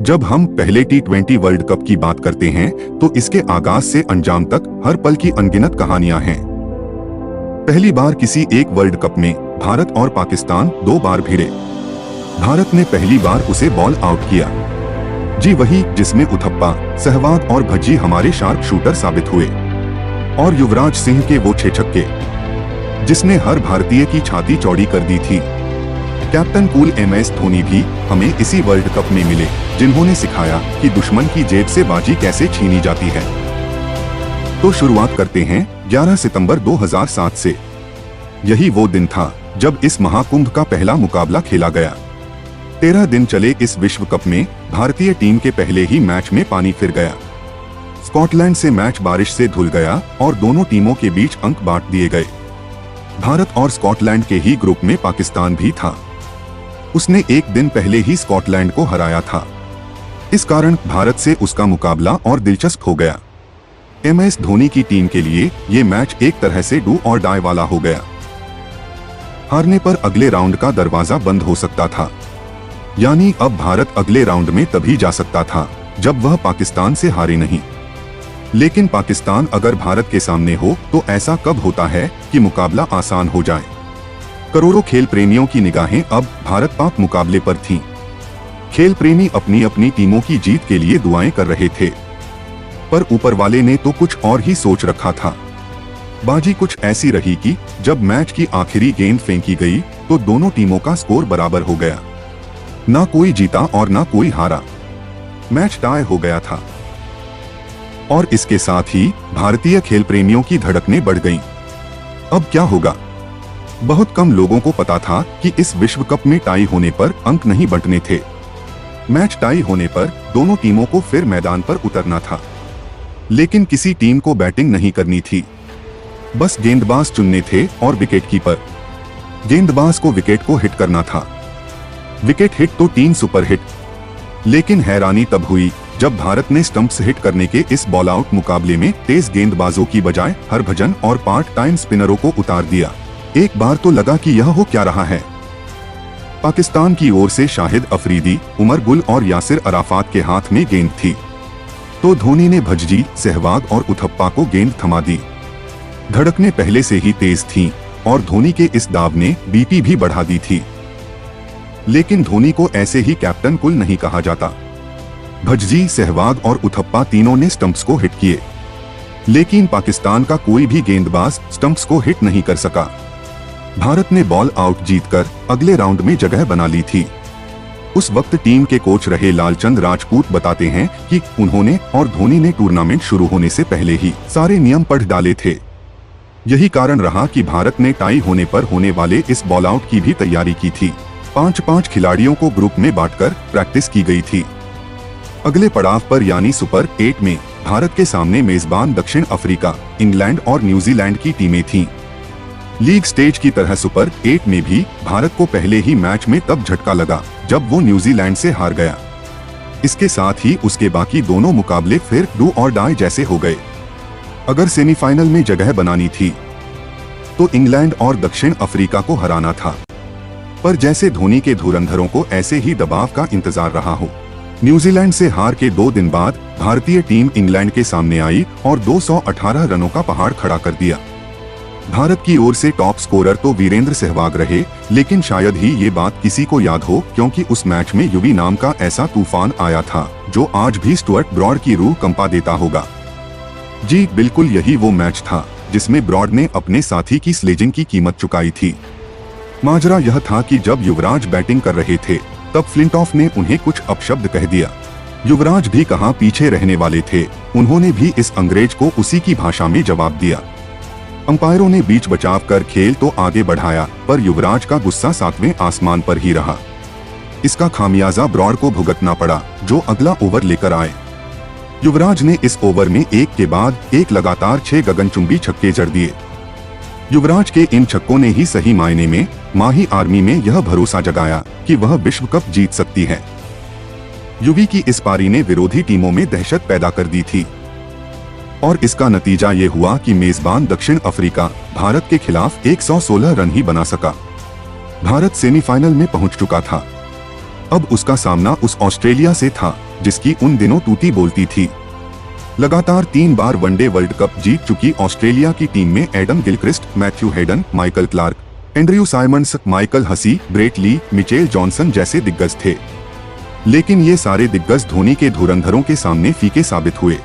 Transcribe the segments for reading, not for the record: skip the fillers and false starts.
जब हम पहले T20 वर्ल्ड कप की बात करते हैं तो इसके आगाज से अंजाम तक हर पल की अनगिनत कहानियां हैं। पहली बार किसी एक वर्ल्ड कप में भारत और पाकिस्तान 2 बार भिड़े। भारत ने पहली बार उसे बॉल आउट किया, जी वही जिसमें उथप्पा, सहवाग और भज्जी हमारे शार्प शूटर साबित हुए, और युवराज सिंह के वो 6 छक्के जिसने हर भारतीय की छाती चौड़ी कर दी थी। कैप्टन कूल MS धोनी भी हमें इसी वर्ल्ड कप में मिले, जिन्होंने सिखाया कि दुश्मन की जेब से बाजी कैसे छीनी जाती है। तो शुरुआत करते हैं 11 सितंबर 2007 से। यही वो दिन था जब इस महाकुंभ का पहला मुकाबला खेला गया। 13 दिन चले इस विश्व कप में भारतीय टीम के पहले ही मैच में पानी फिर गया। स्कॉटलैंड से मैच बारिश से धुल गया और दोनों टीमों के बीच अंक बांट दिए गए। भारत और स्कॉटलैंड के ही ग्रुप में पाकिस्तान भी था। उसने एक दिन पहले ही स्कॉटलैंड को हराया था। इस कारण भारत से उसका मुकाबला और दिलचस्प हो गया। MS धोनी की टीम के लिए ये मैच एक तरह से डू और डाई वाला हो गया। हारने पर अगले राउंड का दरवाजा बंद हो सकता था, यानी अब भारत अगले राउंड में तभी जा सकता था जब वह पाकिस्तान से हारे नहीं। लेकिन पाकिस्तान अगर भारत के सामने हो तो ऐसा कब होता है कि मुकाबला आसान हो जाए। करोड़ों खेल प्रेमियों की निगाहें अब भारत पाक मुकाबले पर थीं। खेल प्रेमी अपनी अपनी टीमों की जीत के लिए दुआएं कर रहे थे, पर ऊपर वाले ने तो कुछ और ही सोच रखा था। बाजी कुछ ऐसी रही कि जब मैच की आखिरी गेंद फेंकी गई तो दोनों टीमों का स्कोर बराबर हो गया। ना कोई जीता और ना कोई हारा, मैच टाई हो गया था। और इसके साथ ही भारतीय खेल प्रेमियों की धड़कनें बढ़ गईं। अब क्या होगा? बहुत कम लोगों को पता था कि इस विश्व कप में टाई होने पर अंक नहीं बंटने थे। मैच टाई होने पर दोनों टीमों को फिर मैदान पर उतरना था, लेकिन किसी टीम को बैटिंग नहीं करनी थी। बस गेंदबाज चुनने थे और विकेट कीपर। गेंदबाज को विकेट को हिट करना था। विकेट हिट तो 3 सुपर हिट। लेकिन हैरानी तब हुई जब भारत ने स्टंप्स हिट करने के इस बॉल आउट मुकाबले में तेज गेंदबाजों की बजाय हरभजन और पार्ट टाइम स्पिनरों को उतार दिया। एक बार तो लगा कि यह हो क्या रहा है। पाकिस्तान की ओर से शाहिद अफरीदी, उमर गुल और यासिर अराफात के हाथ में गेंद थी, तो धोनी ने भज्जी, सहवाग और उथप्पा को गेंद थमा दी। धड़कनें पहले से ही तेज थीं और धोनी के इस दाव ने BP भी बढ़ा दी थी। लेकिन धोनी को ऐसे ही कैप्टन कुल नहीं कहा जाता। भज्जी, सहवाग और उथप्पा तीनों ने स्टंप्स को हिट किए, लेकिन पाकिस्तान का कोई भी गेंदबाज स्टंप्स को हिट नहीं कर सका। भारत ने बॉल आउट जीतकर अगले राउंड में जगह बना ली थी। उस वक्त टीम के कोच रहे लालचंद राजपूत बताते हैं कि उन्होंने और धोनी ने टूर्नामेंट शुरू होने से पहले ही सारे नियम पढ़ डाले थे। यही कारण रहा कि भारत ने टाई होने पर होने वाले इस बॉल आउट की भी तैयारी की थी। 5-5 खिलाड़ियों को ग्रुप में बांटकर प्रैक्टिस की गई थी। अगले पड़ाव पर यानी सुपर 8 में भारत के सामने मेजबान दक्षिण अफ्रीका, इंग्लैंड और न्यूजीलैंड की टीमें थीं। लीग स्टेज की तरह सुपर 8 में भी भारत को पहले ही मैच में तब झटका लगा जब वो न्यूजीलैंड से हार गया। इसके साथ ही उसके बाकी दोनों मुकाबले फिर डू और डाई जैसे हो गए। अगर सेमीफाइनल में जगह बनानी थी तो इंग्लैंड और दक्षिण अफ्रीका को हराना था, पर जैसे धोनी के धुरंधरों को ऐसे ही दबाव का इंतजार रहा हो। न्यूजीलैंड से हार के 2 दिन बाद भारतीय टीम इंग्लैंड के सामने आई और 218 रनों का पहाड़ खड़ा कर दिया। भारत की ओर से टॉप स्कोरर तो वीरेंद्र सहवाग रहे, लेकिन शायद ही ये बात किसी को याद हो, क्योंकि उस मैच में युवी नाम का ऐसा तूफान आया था जो आज भी स्टुअर्ट ब्रॉड की रूह कंपा देता होगा। जी बिल्कुल, यही वो मैच था जिसमें ब्रॉड ने अपने साथी की स्लेजिंग की कीमत चुकाई थी। माजरा यह था कि जब युवराज बैटिंग कर रहे थे तब फ्लिंटॉफ ने उन्हें कुछ अपशब्द कह दिया। युवराज भी कहां पीछे रहने वाले थे, उन्होंने भी इस अंग्रेज को उसी की भाषा में जवाब दिया। अंपायरों ने बीच बचाव कर खेल तो आगे बढ़ाया, पर युवराज का गुस्सा 7वें आसमान पर ही रहा। इसका खामियाजा ब्रॉड को भुगतना पड़ा, जो अगला ओवर लेकर आए। युवराज ने इस ओवर में एक के बाद एक लगातार 6 गगनचुंबी छक्के जड़ दिए। युवराज के इन छक्कों ने ही सही मायने में माही आर्मी में यह भरोसा जगाया कि वह विश्व कप जीत सकती है। युवी की इस पारी ने विरोधी टीमों में दहशत पैदा कर दी थी, और इसका नतीजा ये हुआ कि मेजबान दक्षिण अफ्रीका भारत के खिलाफ 116 रन ही बना सका। भारत सेमीफाइनल में पहुंच चुका था। अब उसका सामना उस ऑस्ट्रेलिया से था जिसकी उन दिनों तूती बोलती थी। लगातार 3 बार वनडे वर्ल्ड कप जीत चुकी ऑस्ट्रेलिया की टीम में Adam Gilchrist, Matthew Hayden, Michael Clarke, Andrew Symonds, Michael Hussey, Brett Lee, Mitchell Johnson जैसे दिग्गज थे। लेकिन ये सारे दिग्गज धोनी के धुरंधरों के सामने फीके साबित हुए।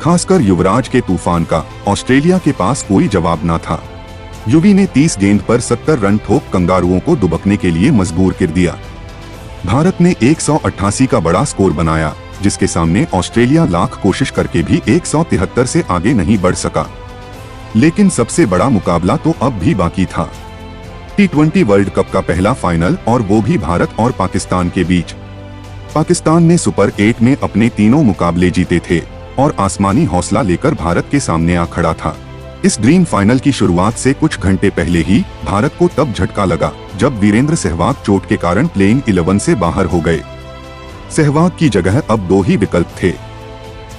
खासकर युवराज के तूफान का ऑस्ट्रेलिया के पास कोई जवाब न था। युवी ने 30 गेंद पर 70 रन ठोक कंगारुओं को दुबकने के लिए मजबूर कर दिया। भारत ने 188 का बड़ा स्कोर बनाया, जिसके सामने ऑस्ट्रेलिया लाख कोशिश करके भी 173 से आगे नहीं बढ़ सका। लेकिन सबसे बड़ा मुकाबला तो अब भी बाकी था। T20 वर्ल्ड कप का पहला फाइनल, और वो भी भारत और पाकिस्तान के बीच। पाकिस्तान ने सुपर 8 में अपने तीनों मुकाबले जीते थे और आसमानी हौसला लेकर भारत के सामने आ खड़ा था। इस ड्रीम फाइनल की शुरुआत से कुछ घंटे पहले ही भारत को तब झटका लगा जब वीरेंद्र सहवाग चोट के कारण प्लेइंग 11 से बाहर हो गए। सहवाग की जगह अब 2 ही विकल्प थे,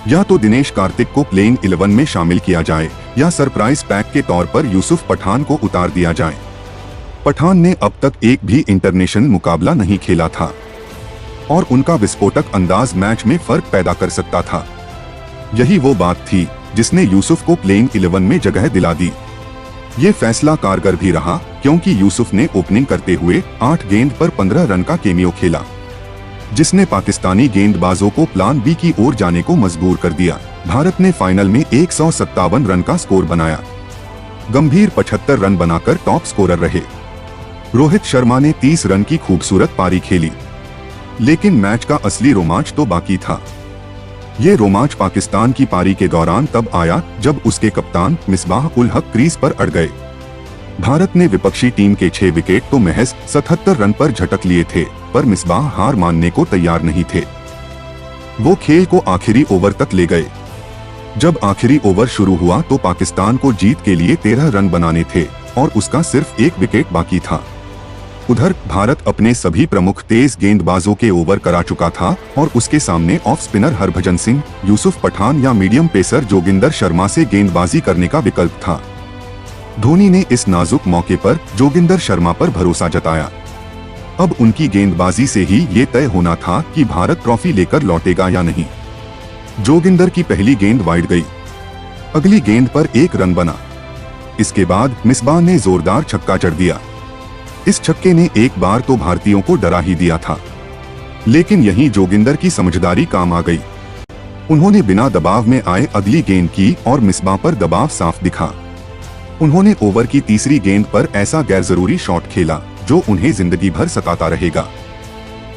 या तो दिनेश कार्तिक को प्लेइंग 11 में शामिल किया जाए या सरप्राइज पैक के तौर पर यूसुफ पठान को उतार दिया जाए। पठान ने अब तक एक भी इंटरनेशनल मुकाबला नहीं खेला था और उनका विस्फोटक अंदाज मैच में फर्क पैदा कर सकता था। यही वो बात थी जिसने यूसुफ को प्लेइंग 11 में जगह दिला दी। ये फैसला कारगर भी रहा, क्योंकि यूसुफ ने ओपनिंग करते हुए 8 गेंद पर 15 रन का केमियो खेला, जिसने पाकिस्तानी गेंदबाजों को प्लान बी की ओर जाने को मजबूर कर दिया। भारत ने फाइनल में 157 रन का स्कोर बनाया। गंभीर 75 रन बनाकर टॉप स्कोरर रहे। रोहित शर्मा ने 30 रन की खूबसूरत पारी खेली। लेकिन मैच का असली रोमांच तो बाकी था। ये रोमांच पाकिस्तान की पारी के दौरान तब आया जब उसके कप्तान मिसबाह उल हक क्रीज पर अड़ गए। भारत ने विपक्षी टीम के 6 विकेट तो महज 77 रन पर झटक लिए थे, पर मिसबाह हार मानने को तैयार नहीं थे। वो खेल को आखिरी ओवर तक ले गए। जब आखिरी ओवर शुरू हुआ तो पाकिस्तान को जीत के लिए 13 रन बनाने थे और उसका सिर्फ 1 विकेट बाकी था। उधर भारत अपने सभी प्रमुख तेज गेंदबाजों के ओवर करा चुका था और उसके सामने ऑफ स्पिनर हरभजन सिंह, यूसुफ पठान या मीडियम पेसर जोगिंदर शर्मा से गेंदबाजी करने का विकल्प था। धोनी ने इस नाजुक मौके पर जोगिंदर शर्मा पर भरोसा जताया। अब उनकी गेंदबाजी से ही ये तय होना था कि भारत ट्रॉफी लेकर लौटेगा या नहीं। जोगिंदर की पहली गेंद वाइड गई। अगली गेंद पर 1 रन बना। इसके बाद मिसबाह ने जोरदार छक्का जड़ दिया। इस छक्के ने एक बार तो भारतीयों को डरा ही दिया था। लेकिन यहीं जोगिंदर की समझदारी काम आ गई। उन्होंने बिना दबाव में आए अगली गेंद की और मिसबाह पर दबाव साफ दिखा। उन्होंने ओवर की तीसरी गेंद पर ऐसा गैर जरूरी शॉट खेला जो उन्हें जिंदगी भर सताता रहेगा।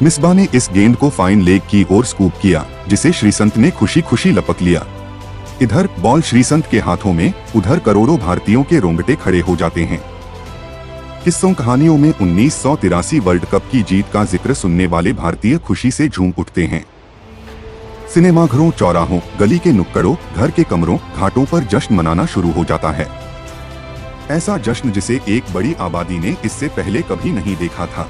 मिसबाह ने इस गेंद को फाइन लेग की ओर स्कूप किया, जिसे श्रीसंत ने खुशी खुशी लपक लिया। इधर बॉल श्रीसंत के हाथों में, उधर करोड़ों भारतीयों के रोंगटे खड़े हो जाते हैं। किस्सों कहानियों में 1983 वर्ल्ड कप की जीत का जिक्र सुनने वाले भारतीय खुशी से झूम उठते हैं। सिनेमाघरों, चौराहों, गली के नुक्कड़ों, घर के कमरों, घाटों पर जश्न मनाना शुरू हो जाता है। ऐसा जश्न जिसे एक बड़ी आबादी ने इससे पहले कभी नहीं देखा था।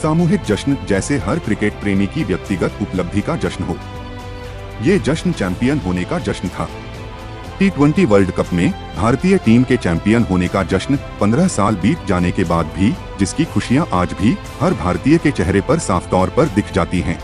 सामूहिक जश्न, जैसे हर क्रिकेट प्रेमी की व्यक्तिगत उपलब्धि का जश्न हो। ये जश्न चैंपियन होने का जश्न था। T20 वर्ल्ड कप में भारतीय टीम के चैंपियन होने का जश्न 15 साल बीत जाने के बाद भी, जिसकी खुशियां आज भी हर भारतीय के चेहरे पर साफ तौर पर दिख जाती हैं।